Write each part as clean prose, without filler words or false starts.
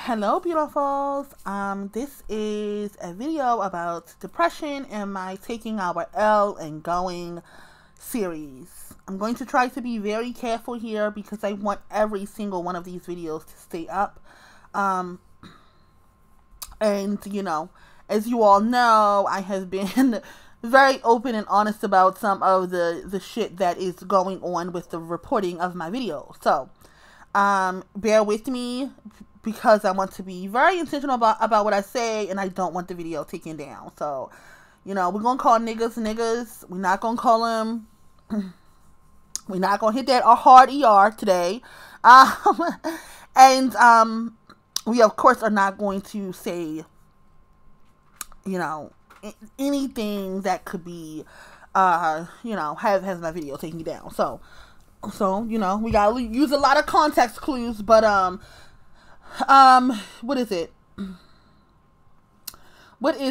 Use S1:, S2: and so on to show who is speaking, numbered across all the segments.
S1: Hello, beautifuls. This is a video about depression and my Taking Our L and Going series. I'm going to try to be very careful here because I want every single one of these videos to stay up. And, you know, as you all know, I have been very open and honest about some of the shit that is going on with the reporting of my videos. So, bear with me because I want to be very intentional about what I say, and I don't want the video taken down. So, you know, we're going to call niggas niggas. We're not going to call them, we're not going to hit that hard ER today. We, of course, are not going to say, you know, anything that could be, you know, has my video taken down. So, you know, we gotta use a lot of context clues, but, what is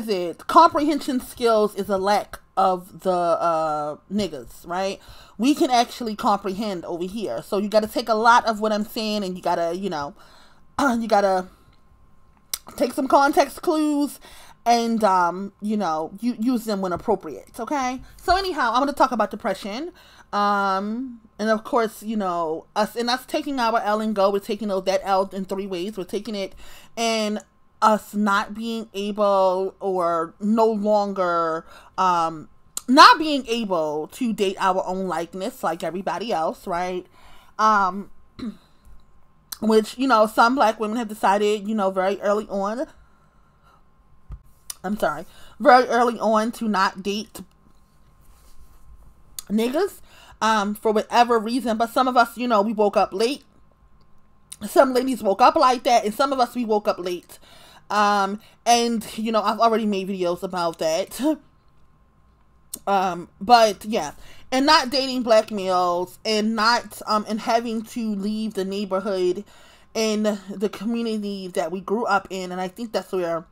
S1: it? Comprehension skills is a lack of the, niggas, right? We can actually comprehend over here. So you gotta take a lot of what I'm saying and you gotta, you know, you gotta take some context clues and, you know, use them when appropriate, okay? So anyhow, I'm gonna talk about depression. And of course, you know, us taking our L and go, we're taking that L in three ways. We're taking it in us not being able or no longer, not being able to date our own likeness like everybody else, right? Which, you know, some black women have decided, you know, very early on to not date niggas. For whatever reason, but some of us, you know, we woke up late. Some ladies woke up like that, and some of us, we woke up late. And, you know, I've already made videos about that. But, yeah. And not dating black males, and not, and having to leave the neighborhood and the community that we grew up in, and I think that's where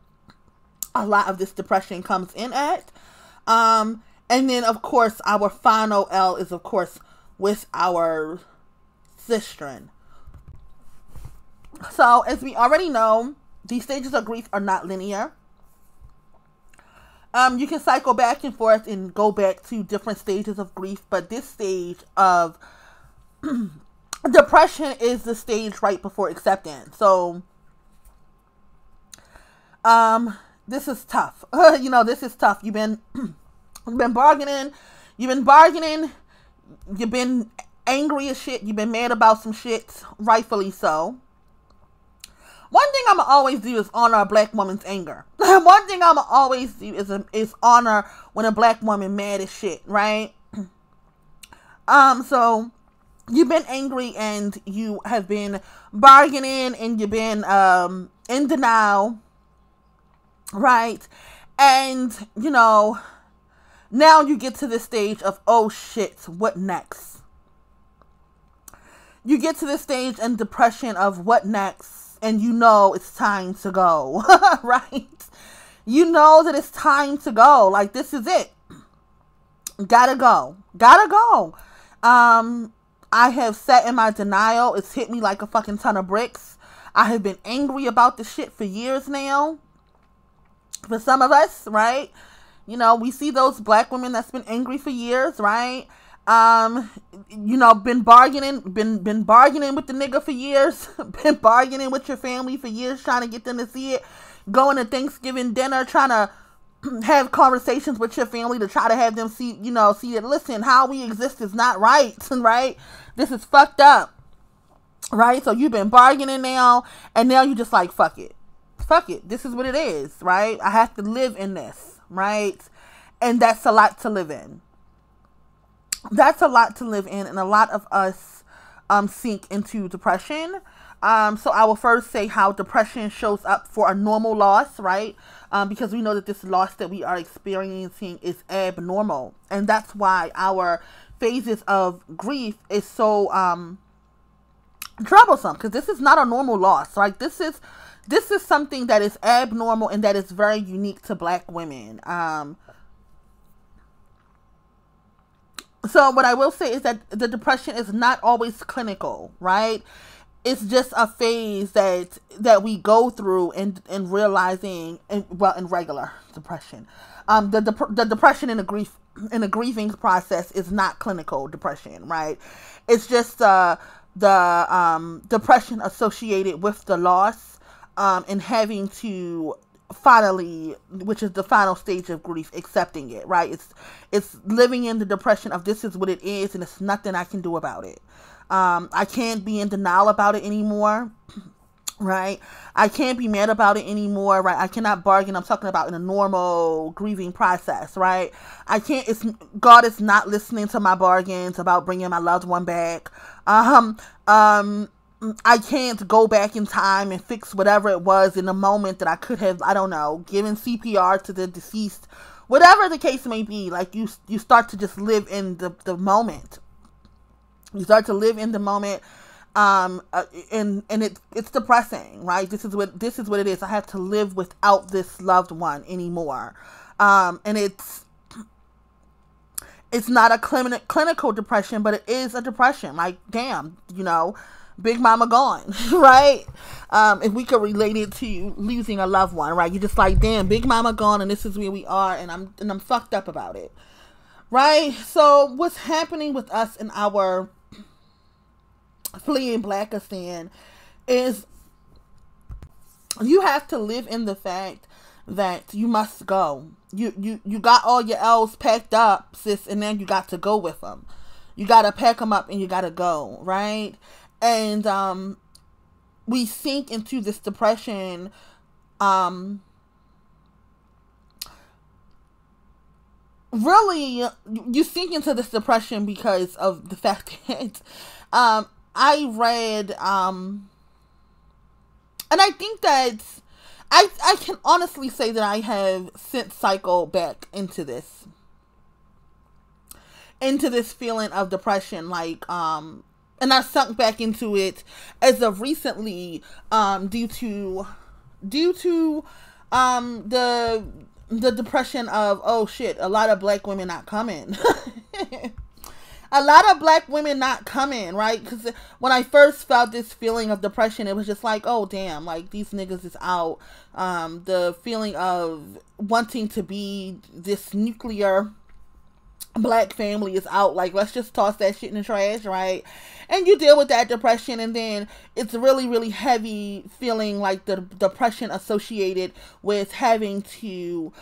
S1: a lot of this depression comes in at. And then, of course, our final L is, of course, with our sistren. So, as we already know, these stages of grief are not linear. You can cycle back and forth and go back to different stages of grief, but this stage of depression is the stage right before acceptance. So, this is tough. You know, this is tough. You've been bargaining, you've been angry as shit, you've been mad about some shit, rightfully so. One thing I'ma always do is honor a black woman's anger. One thing I'ma always do is honor when a black woman mad as shit, right? So you've been angry and you have been bargaining and you've been in denial, right? And, you know, now you get to this stage of, oh shit, what next? You get to this stage in depression of what next, and you know it's time to go, right? You know that it's time to go. Like, this is it. Gotta go. I have sat in my denial. It's hit me like a fucking ton of bricks. I have been angry about this shit for years now. For some of us, right? You know, we see those black women that's been angry for years, right? You know, been bargaining with the nigga for years, been bargaining with your family for years, trying to get them to see it, going to Thanksgiving dinner, trying to have conversations with your family to try to have them see that, listen, how we exist is not right, right? This is fucked up, right? So you've been bargaining now, and now you just like, fuck it. This is what it is, right? I have to live in this. Right? And that's a lot to live in. And a lot of us sink into depression. So I will first say how depression shows up for a normal loss, right? Because we know that this loss that we are experiencing is abnormal. And that's why our phases of grief is so troublesome, because this is not a normal loss, right? This is something that is abnormal and that is very unique to black women. So what I will say is that the depression is not always clinical, right? it's just a phase that we go through in realizing, in regular depression. The depression in the grieving process is not clinical depression, right? It's just the depression associated with the loss, and having to finally, which is the final stage of grief, accepting it, right? It's living in the depression of this is what it is, and it's nothing I can do about it. I can't be in denial about it anymore, right? I can't be mad about it anymore, right? I cannot bargain. I'm talking about in a normal grieving process, right? God is not listening to my bargains about bringing my loved one back. I can't go back in time and fix whatever it was in the moment that I could have, I don't know, given CPR to the deceased, whatever the case may be. Like you start to just live in the moment. You start to live in the moment, and it's depressing, right? This is what it is. I have to live without this loved one anymore, and it's not a clinical depression, but it is a depression. Like, damn, Big Mama gone, right? If we could relate it to losing a loved one, right? You're just like, damn, Big Mama gone, and this is where we are, and I'm fucked up about it, right? So what's happening with us in our fleeing Blackistan is you have to live in the fact that you must go. You got all your L's packed up, sis, and then you got to go with them. You got to pack them up and you got to go, right? And we sink into this depression really, you sink into this depression because of the fact that I read and I think that I can honestly say that I have since cycled back into this feeling of depression, like and I sunk back into it as of recently, due to the depression of, oh shit, a lot of black women not coming. A lot of black women not coming, right? Because when I first felt this feeling of depression, it was just like, oh damn, like these niggas is out. The feeling of wanting to be this nuclear black family is out. Like, let's just toss that shit in the trash, right? And you deal with that depression, and then it's really, really heavy feeling like the depression associated with having to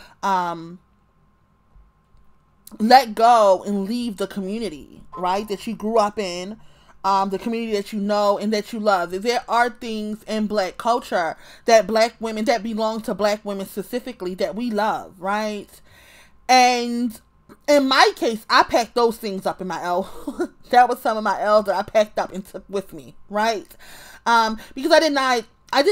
S1: let go and leave the community, right, that you grew up in, the community that you know and that you love. There are things in black culture that black women, that belong to black women specifically, that we love, right? And in my case, I packed those things up in my L. That was some of my L's that I packed up and took with me, right? Because I did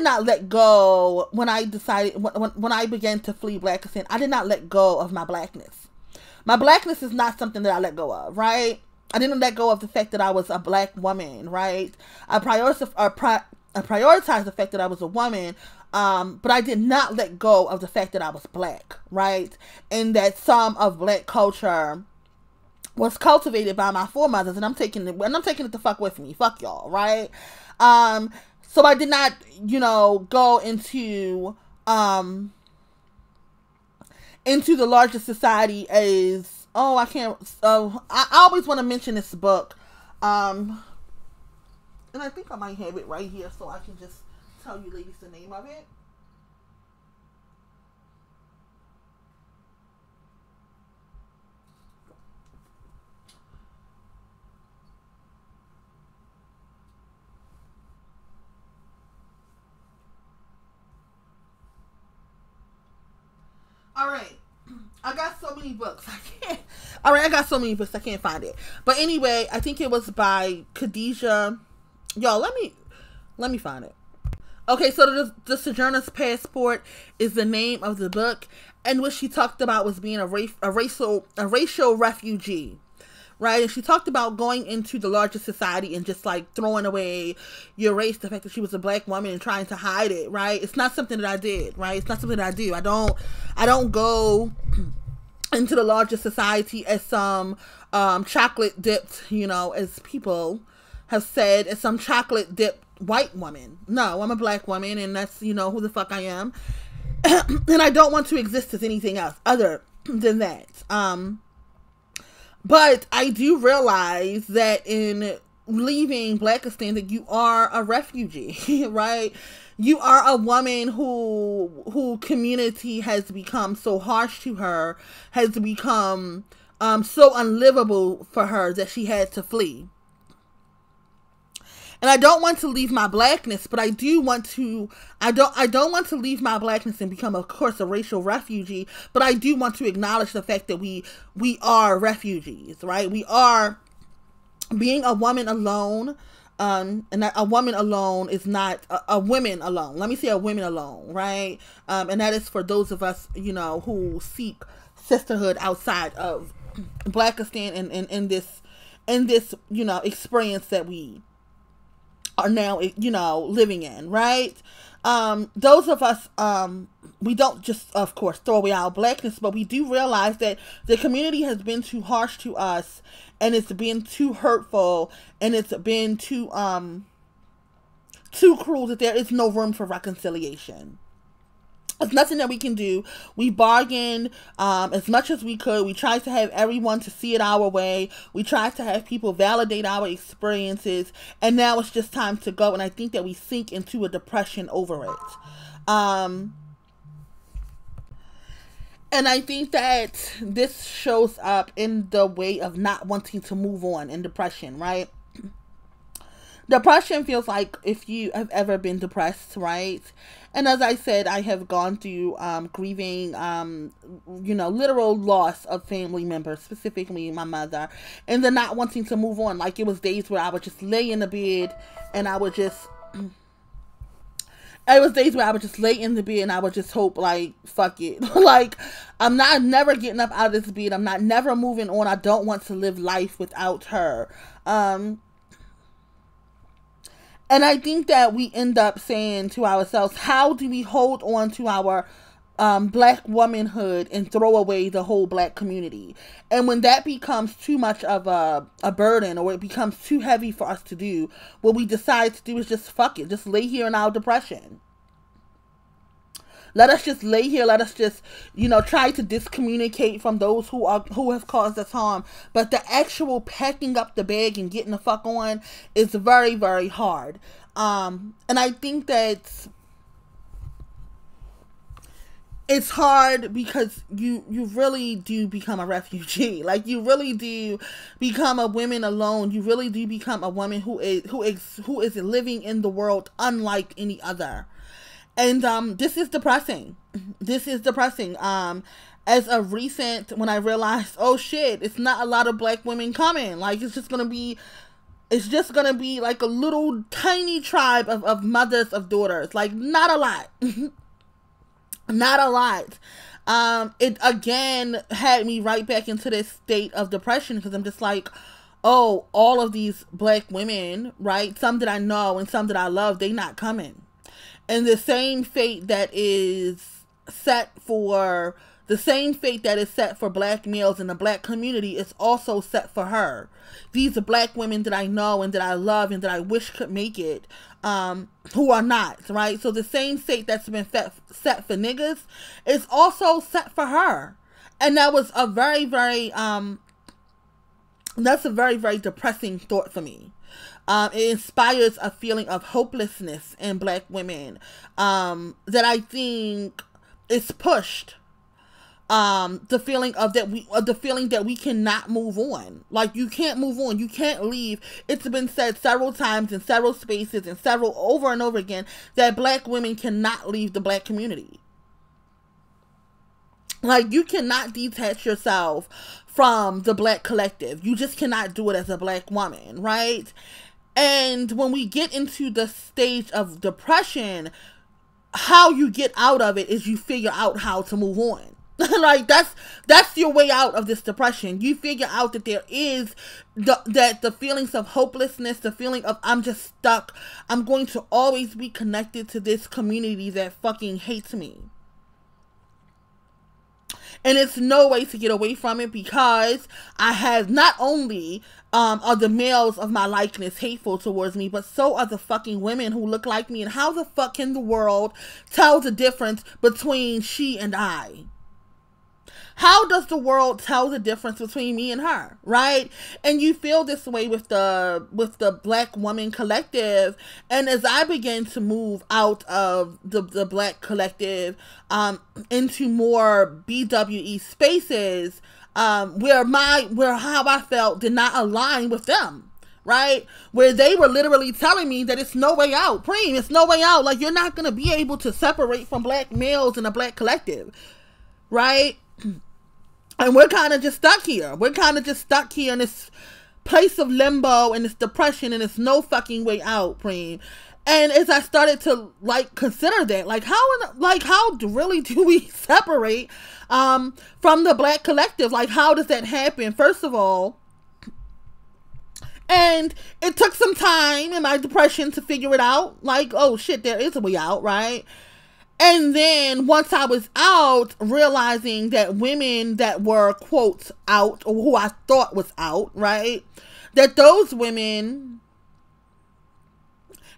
S1: not let go when I decided, when I began to flee Blackistan. I did not let go of my blackness. My blackness is not something that I let go of, right? I didn't let go of the fact that I was a black woman, right? I prioritized the fact that I was a woman, but I did not let go of the fact that I was black, right? And that some of black culture was cultivated by my foremothers, and I'm taking it the fuck with me. Fuck y'all, right? So I did not, go into the larger society as, I always want to mention this book, and I think I might have it right here so I can just tell you ladies the name of it. Alright, I got so many books, I got so many books, I can't find it. But anyway, I think it was by Khadijah. Y'all, let me find it. Okay, so the Sojourner's Passport is the name of the book, and what she talked about was being a racial refugee, right? And she talked about going into the larger society and just like throwing away your race, the fact that she was a black woman, and trying to hide it, right? It's not something that I did, right? It's not something that I do. I don't go into the larger society as some chocolate dipped, as people have said, as some chocolate dipped white woman. No, I'm a black woman, and that's, you know, who the fuck I am. And I don't want to exist as anything else other than that. But I do realize that in leaving Blackistan that you are a refugee, right? You are a woman who community has become so harsh to her, has become so unlivable for her that she had to flee. And I don't want to leave my blackness, but I do want to, I don't want to leave my blackness and become, of course, a racial refugee, but I do want to acknowledge the fact that we are refugees, right? We are, being a woman alone, and a woman alone is not a women alone. Let me say a women alone, right? And that is for those of us, you know, who seek sisterhood outside of Blackistan and in this, you know, experience that we are now, you know, living in, right? Those of us, we don't just, of course, throw away our blackness, but we do realize that the community has been too harsh to us, and it's been too hurtful, and it's been too cruel, that there is no room for reconciliation. There's nothing that we can do. We bargained as much as we could. We tried to have everyone to see it our way. We tried to have people validate our experiences. And now it's just time to go. And I think that we sink into a depression over it. And I think that this shows up in the way of not wanting to move on in depression, right? Depression feels like, if you have ever been depressed, right? And as I said, I have gone through grieving, you know, literal loss of family members, specifically my mother, and then not wanting to move on. Like, it was days where I would just lay in the bed and I would just, it was days where I would just lay in the bed and I would just hope, like, fuck it. Like, I'm never getting up out of this bed. I'm never moving on. I don't want to live life without her. And I think that we end up saying to ourselves, how do we hold on to our black womanhood and throw away the whole black community? And when that becomes too much of a burden, or it becomes too heavy for us to do, what we decide to do is just fuck it. Just lay here in our depression. Let us just lay here. Let us just, you know, try to discommunicate from those who have caused us harm. But the actual packing up the bag and getting the fuck on is very, very hard. And I think that it's hard because you really do become a refugee. Like, you really do become a woman alone. You really do become a woman who is living in the world unlike any other. And this is depressing. This is depressing. As of recent, when I realized, oh shit, it's not a lot of black women coming. Like, it's just gonna be like a little tiny tribe of mothers of daughters. Like, not a lot. Not a lot. It again had me right back into this state of depression, because I'm just like, oh, all of these black women, right? Some that I know and some that I love, they not coming. And the same fate that is set for black males in the black community is also set for her. These are black women that I know and that I love and that I wish could make it, who are not, right? So the same fate that's been set for niggas is also set for her. And that was a very, very, that's a very, very depressing thought for me. It inspires a feeling of hopelessness in black women, that I think is pushed. The feeling that we cannot move on. Like, you can't move on. You can't leave. It's been said several times in several spaces and over and over again that black women cannot leave the black community. Like, you cannot detach yourself from the black collective. You just cannot do it as a black woman, right? And when we get into the stage of depression, how you get out of it is you figure out how to move on. Like, that's your way out of this depression. You figure out that there is the feelings of hopelessness, the feeling of, I'm just stuck. I'm going to always be connected to this community that fucking hates me. And it's no way to get away from it, because I have not only are the males of my likeness hateful towards me, but so are the fucking women who look like me. And how the fuck can the world tell the difference between she and I? How does the world tell the difference between me and her, right? And you feel this way with the Black woman collective. And as I begin to move out of the Black collective into more BWE spaces, where how I felt did not align with them, right? Where they were literally telling me that it's no way out, Preem, it's no way out. Like, you're not going to be able to separate from Black males in a Black collective, right? And we're kind of just stuck here. We're kind of just stuck here in this place of limbo and this depression, and it's no fucking way out, Preem. And as I started to like consider that, like how really do we separate from the Black collective? Like, how does that happen? First of all, and it took some time in my depression to figure it out. Like, oh shit, there is a way out, right? And then once I was out, realizing that women that were, quote, out, or who I thought was out, right, that those women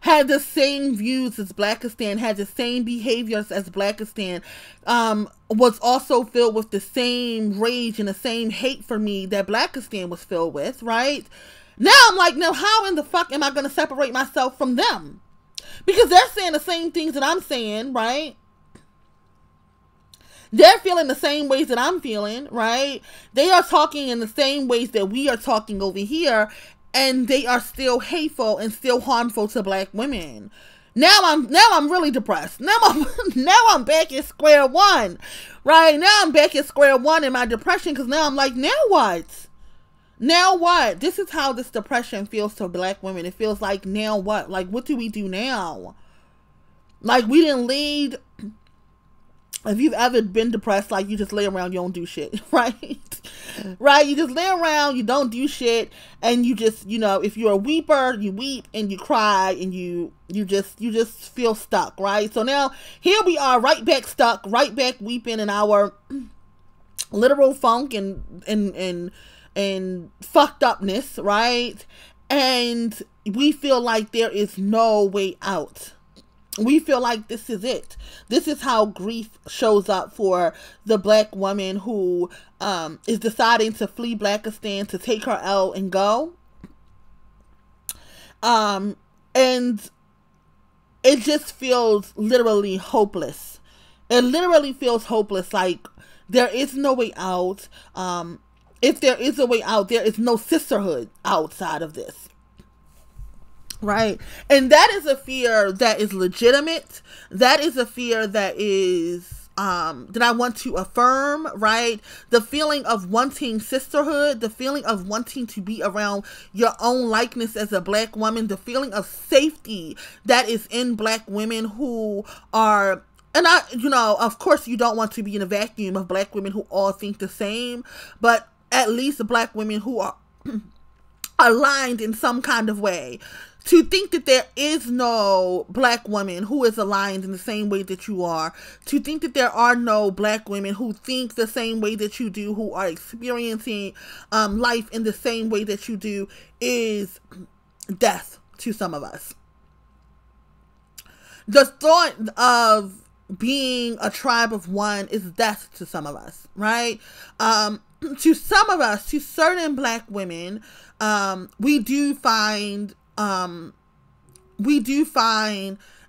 S1: had the same views as Blackistan, had the same behaviors as Blackistan, was also filled with the same rage and the same hate for me that Blackistan was filled with, right? Now I'm like, now how in the fuck am I going to separate myself from them? Because they're saying the same things that I'm saying, right? They're feeling the same ways that I'm feeling, right? They are talking in the same ways that we are talking over here, and they are still hateful and still harmful to Black women. Now I'm really depressed. Now I'm back at square one, right? Now I'm back at square one in my depression, because now I'm like, now what? Now what? This is how this depression feels to Black women. It feels like, now what? Like, what do we do now? Like, we didn't lead. If you've ever been depressed, like, you just lay around, you don't do shit, right? Right? You just lay around, you don't do shit, and you just, you know, if you're a weeper, you weep and you cry and you just feel stuck, right? So now here we are, right back stuck, right back weeping in our literal funk and fucked upness, right? And we feel like there is no way out. We feel like this is it. This is how grief shows up for the Black woman who is deciding to flee Blackistan, to take her L and go. And it just feels literally hopeless. It literally feels hopeless. Like, there is no way out. If there is a way out, there is no sisterhood outside of this. Right? And that is a fear that is legitimate. That is a fear that is, that I want to affirm, right? The feeling of wanting sisterhood, the feeling of wanting to be around your own likeness as a Black woman, the feeling of safety that is in Black women who are, and I, you know, of course you don't want to be in a vacuum of Black women who all think the same, but at least Black women who are aligned in some kind of way. To think that there is no Black woman who is aligned in the same way that you are. To think that there are no Black women who think the same way that you do, who are experiencing life in the same way that you do, is death to some of us. The thought of being a tribe of one is death to some of us, right? To some of us, to certain Black women, we do find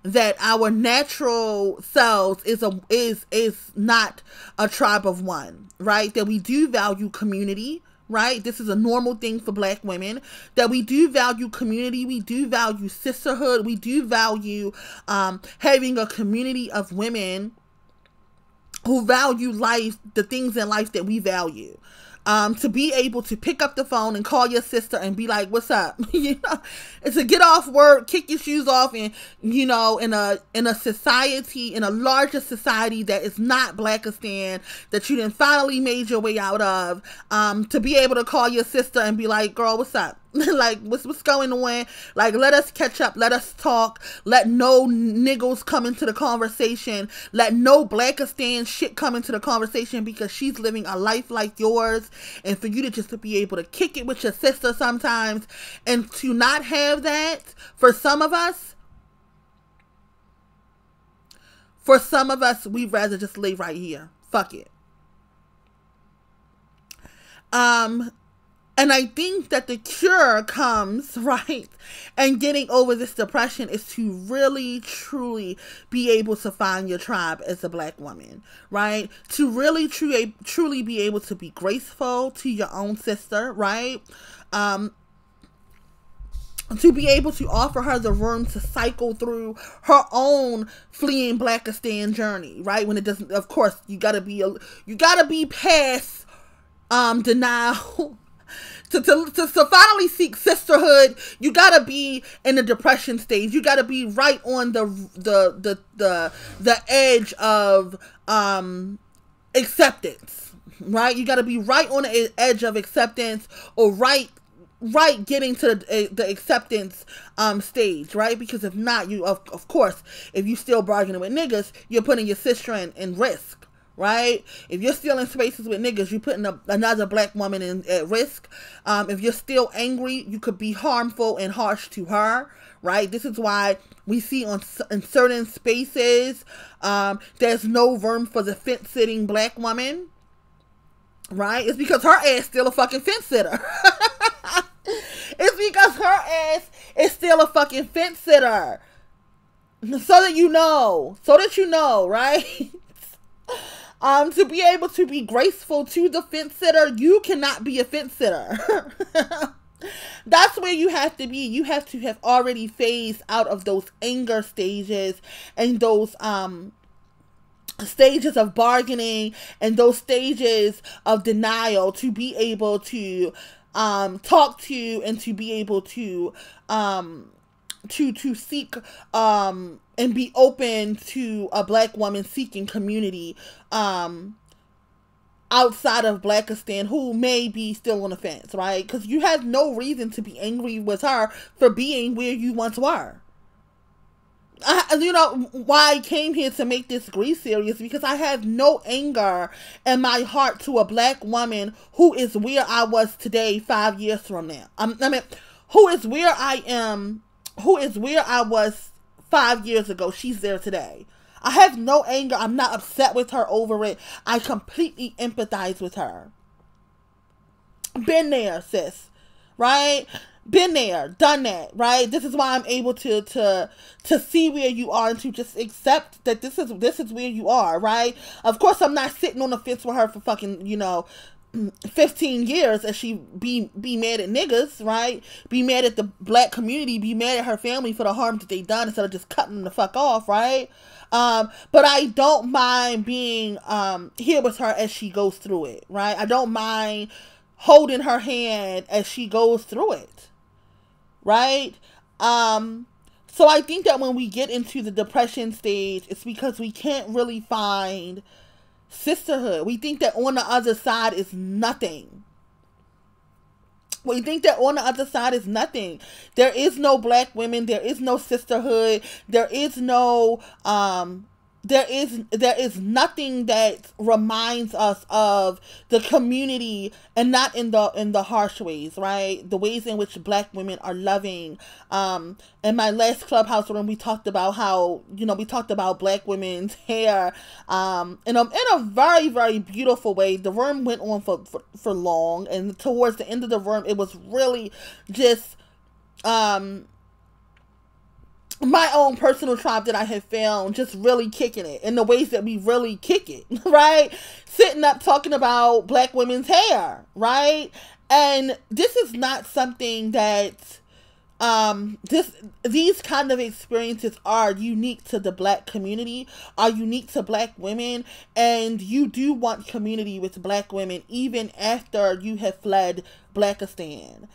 S1: that our natural selves is not a tribe of one, right? That we do value community, right? This is a normal thing for Black women, that we do value community, we do value sisterhood, we do value having a community of women who value life, the things in life that we value. to be able to pick up the phone and call your sister and be like, what's up? You know, it's to get off work, kick your shoes off, and, you know, in a society, in a larger society that is not Blackistan, that you then finally made your way out of, to be able to call your sister and be like, girl, what's up? Like, what's going on? Like, let us catch up. Let us talk. Let no niggles come into the conversation. Let no Blackistan shit come into the conversation, because she's living a life like yours. And for you to just to be able to kick it with your sister sometimes, and to not have that, for some of us, we'd rather just lay right here. Fuck it. And I think that the cure comes, right, and getting over this depression is to really, truly be able to find your tribe as a Black woman, right? To really, truly be able to be graceful to your own sister, right? To be able to offer her the room to cycle through her own fleeing Blackistan journey, right? When it doesn't, of course, you gotta be past denial. To finally seek sisterhood, you gotta be in the depression stage. You gotta be right on the edge of acceptance, right? You gotta be right on the edge of acceptance, or right getting to the acceptance stage, right? Because if not, you of course, if you still bargaining with niggas, you're putting your sister in risk. Right? If you're still in spaces with niggas, you're putting another Black woman at risk. If you're still angry, you could be harmful and harsh to her. Right? This is why we see in certain spaces, there's no room for the fence-sitting Black woman. Right? It's because her ass still a fucking fence sitter. It's because her ass is still a fucking fence sitter. So that you know, right? To be able to be graceful to the fence sitter, you cannot be a fence sitter. That's where you have to be. You have to have already phased out of those anger stages and those stages of bargaining and those stages of denial to be able to talk to and to be able to seek and be open to a Black woman seeking community outside of Blackistan who may be still on the fence, right? Because you have no reason to be angry with her for being where you once were. You know why I came here to make this grief series, because I have no anger in my heart to a Black woman who is where I was today 5 years from now. I mean, who is where I was 5 years ago. She's there today. I have no anger. I'm not upset with her over it. I completely empathize with her. Been there, sis. Right? Been there, done that, right? This is why I'm able to see where you are and to just accept that this is where you are, right? Of course, I'm not sitting on the fence with her for fucking, 15 years as she be mad at niggas, right? Be mad at the Black community, be mad at her family for the harm that they done instead of just cutting them the fuck off, right? But I don't mind being here with her as she goes through it, right? I don't mind holding her hand as she goes through it, right? So I think that when we get into the depression stage, it's because we can't really find sisterhood. We think that on the other side is nothing. We think that on the other side is nothing. There is no Black women. There is no sisterhood. There is no, there is nothing that reminds us of the community, and not in the harsh ways, right? The ways in which Black women are loving. In my last Clubhouse room, we talked about how, we talked about Black women's hair, in a very, very beautiful way. The room went on for long, and towards the end of the room, it was really just, my own personal tribe that I have found just really kicking it in the ways that we really kick it, right? Sitting up talking about Black women's hair, right? And this is not something that these kind of experiences are unique to the Black community, are unique to Black women, and you do want community with Black women even after you have fled Blackistan.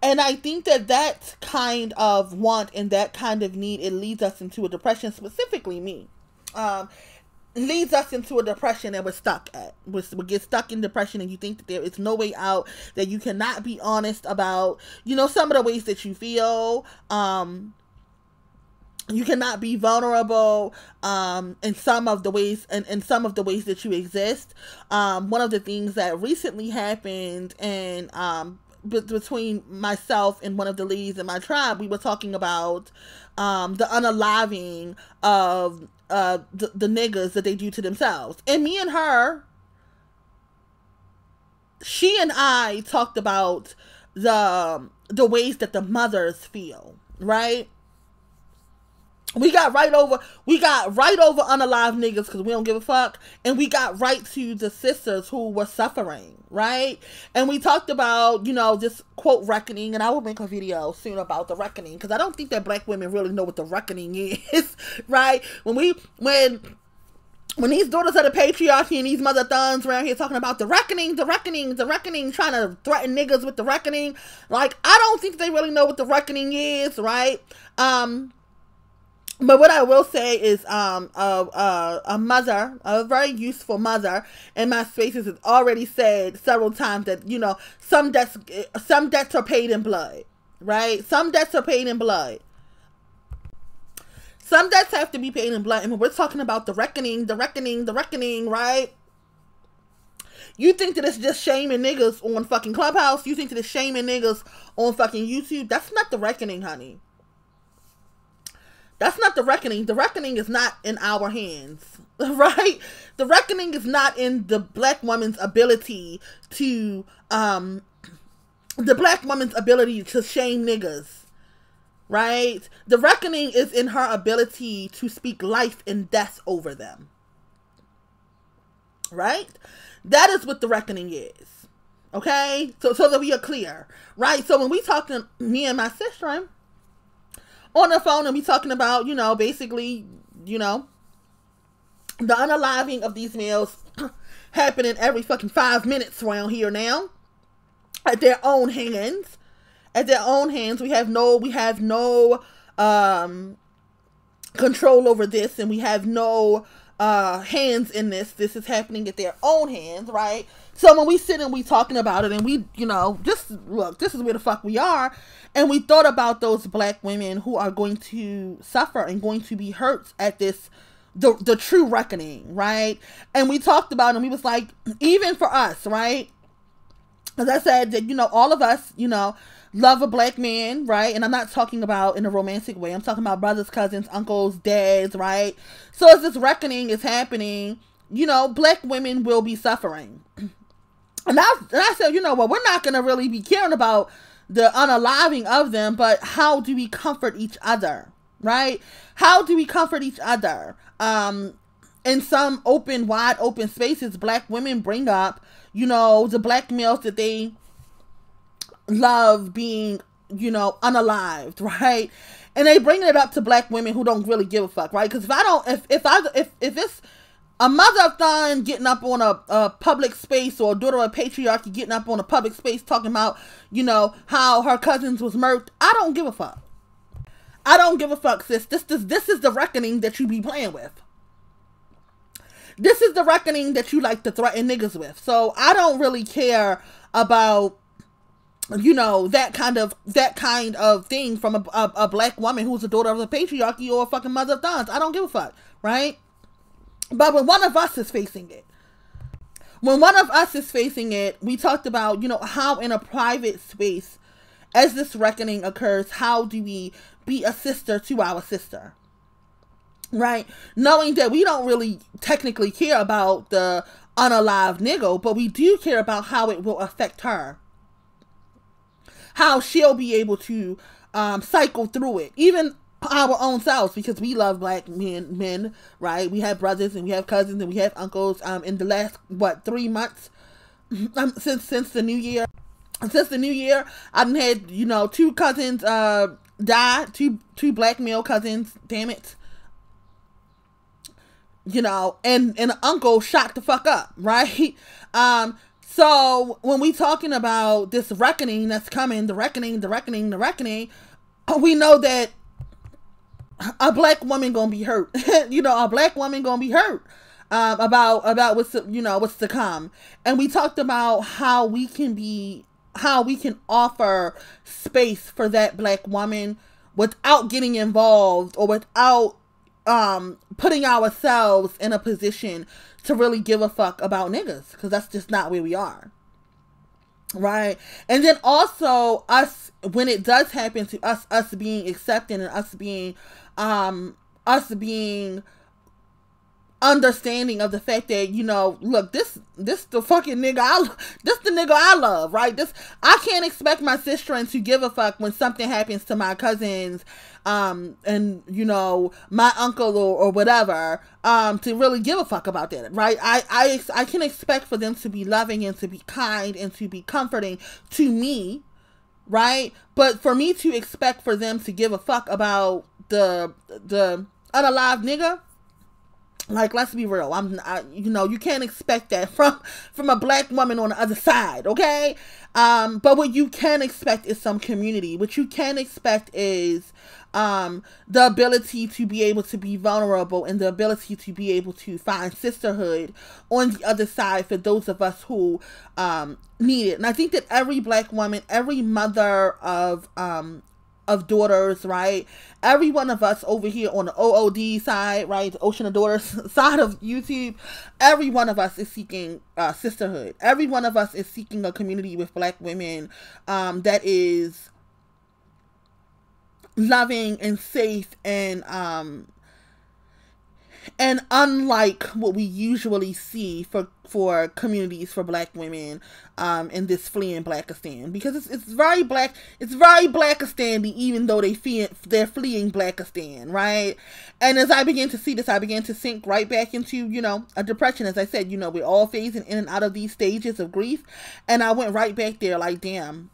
S1: And I think that kind of want and that kind of need, it leads us into a depression, specifically me. Leads us into a depression that we're stuck at. We get stuck in depression, and you think that there is no way out, that you cannot be honest about, some of the ways that you feel. You cannot be vulnerable in some of the ways, in some of the ways that you exist. One of the things that recently happened, and between myself and one of the ladies in my tribe, we were talking about the unaliving of the niggas that they do to themselves. And me and her, she and I talked about the ways that the mothers feel, right? We got right over unalive niggas because we don't give a fuck. And we got right to the sisters who were suffering, right? And we talked about, this quote reckoning. And I will make a video soon about the reckoning, because I don't think that Black women really know what the reckoning is, right? When these daughters of the patriarchy and these mother thuns around here talking about the reckoning, trying to threaten niggas with the reckoning, like, I don't think they really know what the reckoning is, right? But what I will say is, a mother, a very useful mother in my spaces, has already said several times that, some debts are paid in blood, right? Some debts are paid in blood. Some debts have to be paid in blood. And when we're talking about the reckoning, right? You think that it's just shaming niggas on fucking Clubhouse? You think that it's shaming niggas on fucking YouTube? That's not the reckoning, honey. That's not the reckoning. The reckoning is not in our hands, right? The reckoning is not in the Black woman's ability to, shame niggas, right? The reckoning is in her ability to speak life and death over them, right? That is what the reckoning is, okay? So that we are clear, right? So when we talk to me and my sister on the phone, and we talking about, basically, the unaliving of these males happening every fucking 5 minutes around here now, at their own hands. We have no control over this, and we have no hands in this. This is happening at their own hands, right? So when we sit and we talking about it, and we, just look, this is where the fuck we are. And we thought about those Black women who are going to suffer and going to be hurt at this, the true reckoning, right? And we talked about it, and we was like, even for us, right? As I said, that, all of us, love a Black man, right? And I'm not talking about in a romantic way. I'm talking about brothers, cousins, uncles, dads, right? So as this reckoning is happening, Black women will be suffering. And I said, we're not going to really be caring about the unaliving of them, but how do we comfort each other, right? How do we comfort each other? In some wide open spaces, Black women bring up, the Black males that they love being, unalived, right? And they bring it up to Black women who don't really give a fuck, right? Because if it's a mother of thon getting up on a public space, or a daughter of patriarchy getting up on a public space talking about, how her cousins was murked, I don't give a fuck. I don't give a fuck, sis. This is the reckoning that you be playing with. This is the reckoning that you like to threaten niggas with. So I don't really care about, that kind of thing from a Black woman who's a daughter of the patriarchy or a fucking mother of thons. I don't give a fuck, right? But when one of us is facing it, we talked about, how in a private space, as this reckoning occurs, how do we be a sister to our sister, right? Knowing that we don't really technically care about the unalive nigga, but we do care about how it will affect her. How she'll be able to cycle through it. Even our own selves, because we love Black men, right? We have brothers and we have cousins and we have uncles. In the last 3 months since the new year, since the new year, I've had, you know, 2 cousins die, two black male cousins, damn it. You know, and an uncle shot the fuck up, right? So when we talking about this reckoning that's coming, the reckoning, we know that a black woman gonna be hurt. You know, a black woman gonna be hurt about what's, you know, what's to come. And we talked about how we can offer space for that black woman without getting involved or without putting ourselves in a position to really give a fuck about niggas, because that's just not where we are, right? And then also us, when it does happen to us being accepted and us being understanding of the fact that, you know, look, this the fucking nigga this the nigga I love, right? I can't expect my sister to give a fuck when something happens to my cousins, and, you know, my uncle or whatever, to really give a fuck about that, right? I can expect for them to be loving and to be kind and to be comforting to me, right? But for me to expect for them to give a fuck about the unalive nigga, like, let's be real. You know, you can't expect that from a black woman on the other side, okay? But what you can expect is some community. What you can expect is the ability to be able to be vulnerable and the ability to be able to find sisterhood on the other side for those of us who need it. And I think that every black woman, every mother of daughters, right? Every one of us over here on the OOD side, right? The Ocean of Daughters side of YouTube, every one of us is seeking sisterhood. Every one of us is seeking a community with black women that is loving and safe and unlike what we usually see for communities for black women in this fleeing Blackistan, because it's very Blackistan, even though they're fleeing Blackistan, right? And as I began to see this, I began to sink right back into, you know, a depression. As I said, you know, we're all phasing in and out of these stages of grief, and I went right back there like, damn.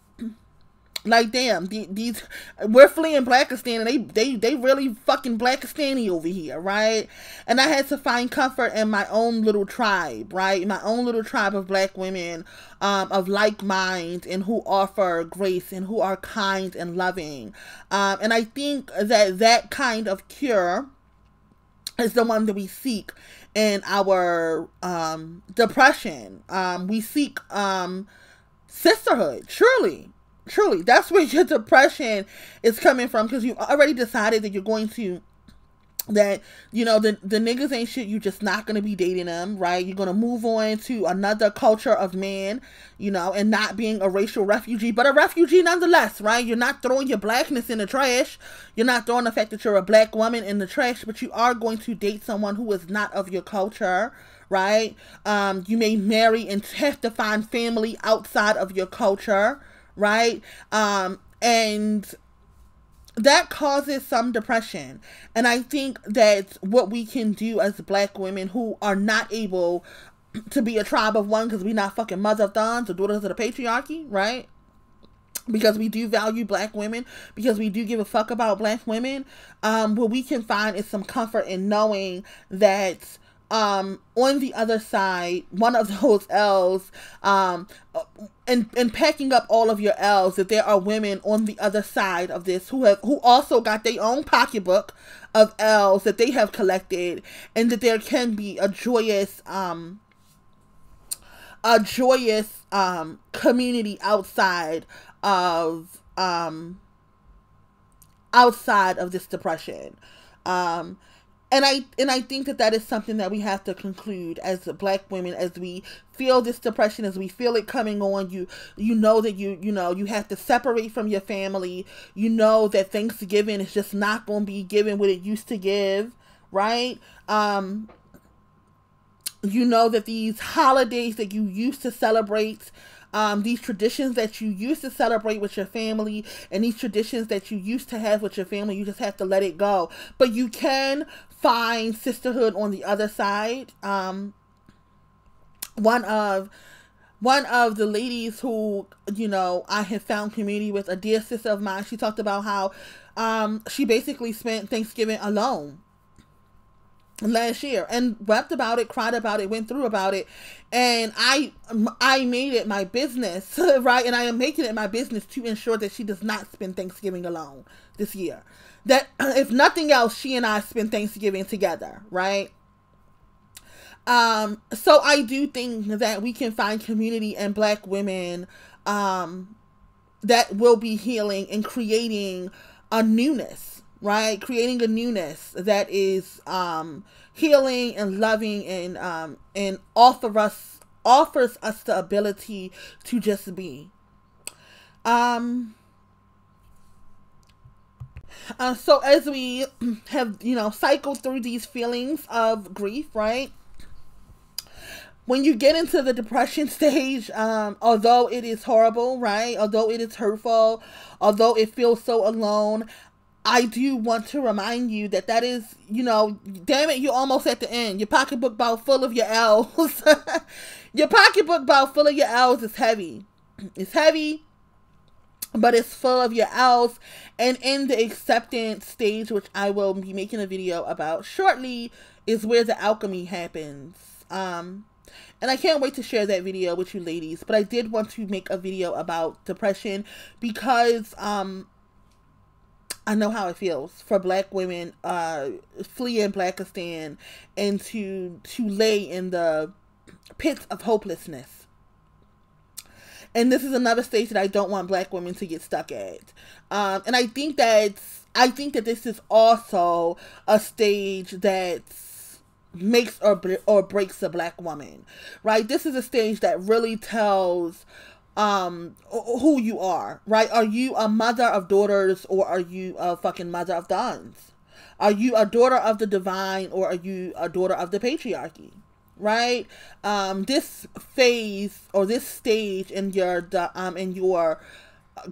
S1: Like, damn, these we're fleeing Blackistan, and they really fucking Blackistani over here, right? And I had to find comfort in my own little tribe, right? My own little tribe of black women of like minds and who offer grace and who are kind and loving. And I think that kind of cure is the one that we seek in our depression. We seek sisterhood, Truly, that's where your depression is coming from, because you already decided that you're going to, that, you know, the niggas ain't shit, you're just not going to be dating them, right? You're going to move on to another culture of man, you know, and not being a racial refugee, but a refugee nonetheless, right? You're not throwing your blackness in the trash. You're not throwing the fact that you're a black woman in the trash, but you are going to date someone who is not of your culture, right? You may marry and have to find family outside of your culture, right? And that causes some depression. And I think that what we can do as black women who are not able to be a tribe of one, because we're not fucking mother of thons or daughters of the patriarchy, right? Because we do value black women, because we do give a fuck about black women, what we can find is some comfort in knowing that on the other side, one of those L's, and packing up all of your L's, that there are women on the other side of this who also got their own pocketbook of L's that they have collected, and that there can be a joyous community outside of this depression. And I think that is something that we have to conclude as black women, as we feel this depression, as we feel it coming on. You know that you have to separate from your family. You know that Thanksgiving is just not going to be given what it used to give, right? You know that these holidays that you used to celebrate, these traditions that you used to celebrate with your family, and these traditions that you used to have with your family, you just have to let it go. But you can find sisterhood on the other side. One of one of the ladies who, you know, I have found community with, a dear sister of mine, she talked about how she basically spent Thanksgiving alone last year and wept about it, cried about it, went through about it. And I made it my business, right? And I am making it my business to ensure that she does not spend Thanksgiving alone this year. That if nothing else, she and I spend Thanksgiving together, right? So I do think that we can find community and Black women that will be healing and creating a newness, right? Creating a newness that is healing and loving and offers us the ability to just be. So as we have, you know, cycled through these feelings of grief, right? When you get into the depression stage, although it is horrible, right? Although it is hurtful, although it feels so alone, I do want to remind you that that is, you know, damn it, you're almost at the end. Your pocketbook about full of your L's. Your pocketbook about full of your L's is heavy. It's heavy, but it's full of your L's. And in the acceptance stage, which I will be making a video about shortly, is where the alchemy happens. And I can't wait to share that video with you ladies. But I did want to make a video about depression because I know how it feels for Black women fleeing Blackistan and to lay in the pits of hopelessness. And this is another stage that I don't want Black women to get stuck at. And I think that this is also a stage that makes or breaks a Black woman, right? This is a stage that really tells who you are, right? Are you a mother of daughters, or are you a fucking mother of dons? Are you a daughter of the divine, or are you a daughter of the patriarchy, right? This phase or this stage in your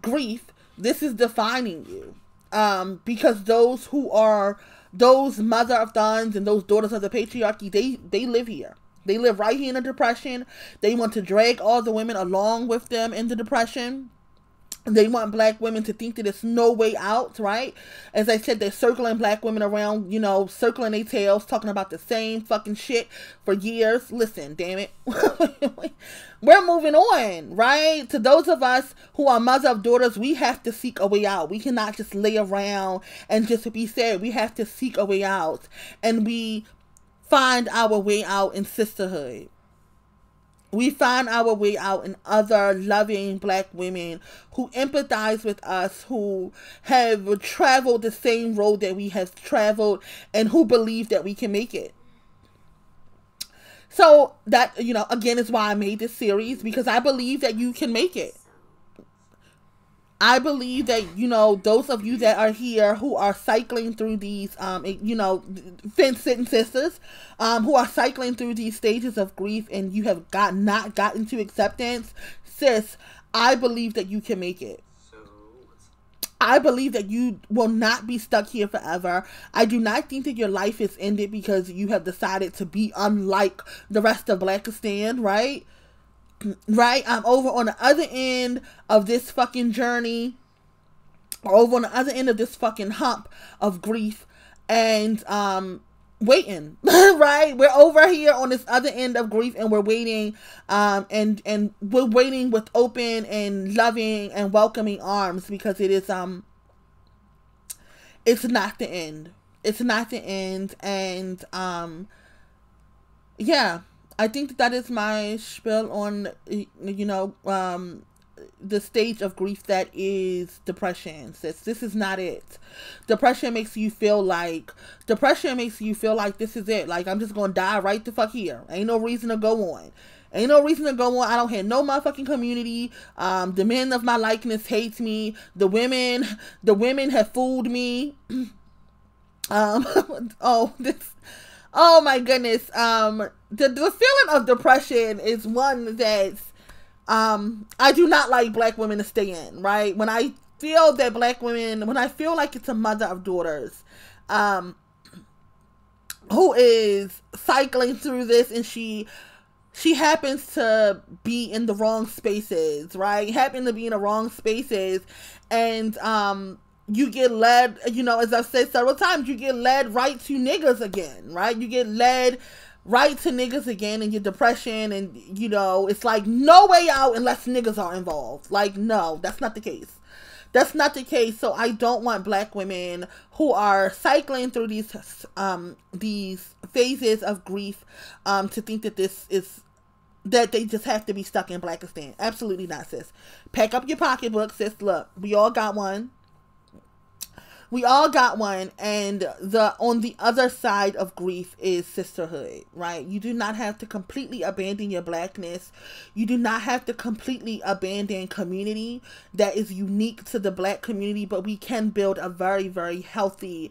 S1: grief, this is defining you, because those mother of dons and those daughters of the patriarchy, they live here. They live right here in the depression. They want to drag all the women along with them in the depression. They want Black women to think that there's no way out, right? As I said, they're circling Black women around, you know, circling their tails, talking about the same fucking shit for years. Listen, damn it. We're moving on, right? To those of us who are mother of daughters, we have to seek a way out. We cannot just lay around and just be sad. We have to seek a way out. And we find our way out in sisterhood. We find our way out in other loving Black women who empathize with us, who have traveled the same road that we have traveled, and who believe that we can make it. So that, you know, again, is why I made this series, because I believe that you can make it. I believe that, you know, those of you that are here who are cycling through these, you know, fence-sitting sisters, who are cycling through these stages of grief and you have not gotten to acceptance, sis, I believe that you can make it. I believe that you will not be stuck here forever. I do not think that your life is ended because you have decided to be unlike the rest of Blackistan, right? Right? I'm over on the other end of this fucking journey, or over on the other end of this fucking hump of grief, and waiting. Right? We're over here on this other end of grief, and we're waiting, and we're waiting with open and loving and welcoming arms, because it is it's not the end. It's not the end. And yeah, I think that is my spiel on, you know, the stage of grief that is depression. This is not it. Depression makes you feel like this is it. Like, I'm just going to die right the fuck here. Ain't no reason to go on. Ain't no reason to go on. I don't have no motherfucking community. The men of my likeness hates me. The women have fooled me. Oh my goodness. The feeling of depression is one that I do not like Black women to stay in, right? When I feel that Black women, when I feel like it's a mother of daughters who is cycling through this, and she she happens to be in the wrong spaces, right? Happen to be in the wrong spaces, and you get led, you know, as I've said several times, you get led right to niggas again, right? You get led right to niggas again in your depression, and, you know, it's like no way out unless niggas are involved. Like, no, that's not the case. That's not the case. So I don't want black women who are cycling through these phases of grief to think that this is, that they just have to be stuck in Blackistan. Absolutely not, sis. Pack up your pocketbook, sis. Look, we all got one. We all got one, and on the other side of grief is sisterhood, right? You do not have to completely abandon your blackness. You do not have to completely abandon community that is unique to the black community, but we can build a very, very healthy,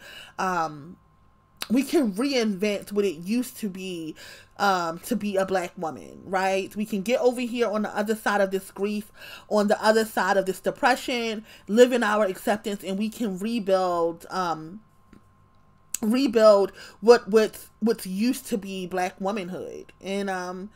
S1: we can reinvent what it used to be a black woman, right? We can get over here on the other side of this grief, on the other side of this depression, live in our acceptance, and we can rebuild what's used to be black womanhood. And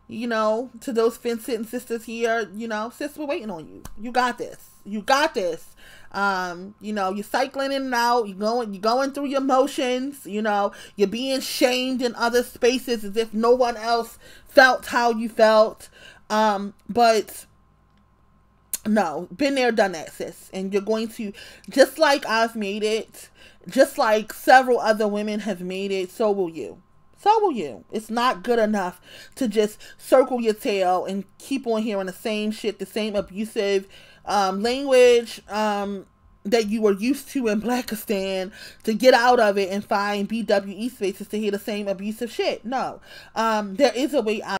S1: you know, to those fence-sitting sisters here, you know, sis, we're waiting on you. You got this. You got this. You know, you're cycling in and out, you're going through your motions, you know, you're being shamed in other spaces as if no one else felt how you felt. But no, been there, done that, sis. And you're going to, just like I've made it, just like several other women have made it, so will you. So will you. It's not good enough to just circle your tail and keep on hearing the same shit, the same abusive language that you were used to in Blackistan, to get out of it and find BWE spaces to hear the same abusive shit. No. There is a way out.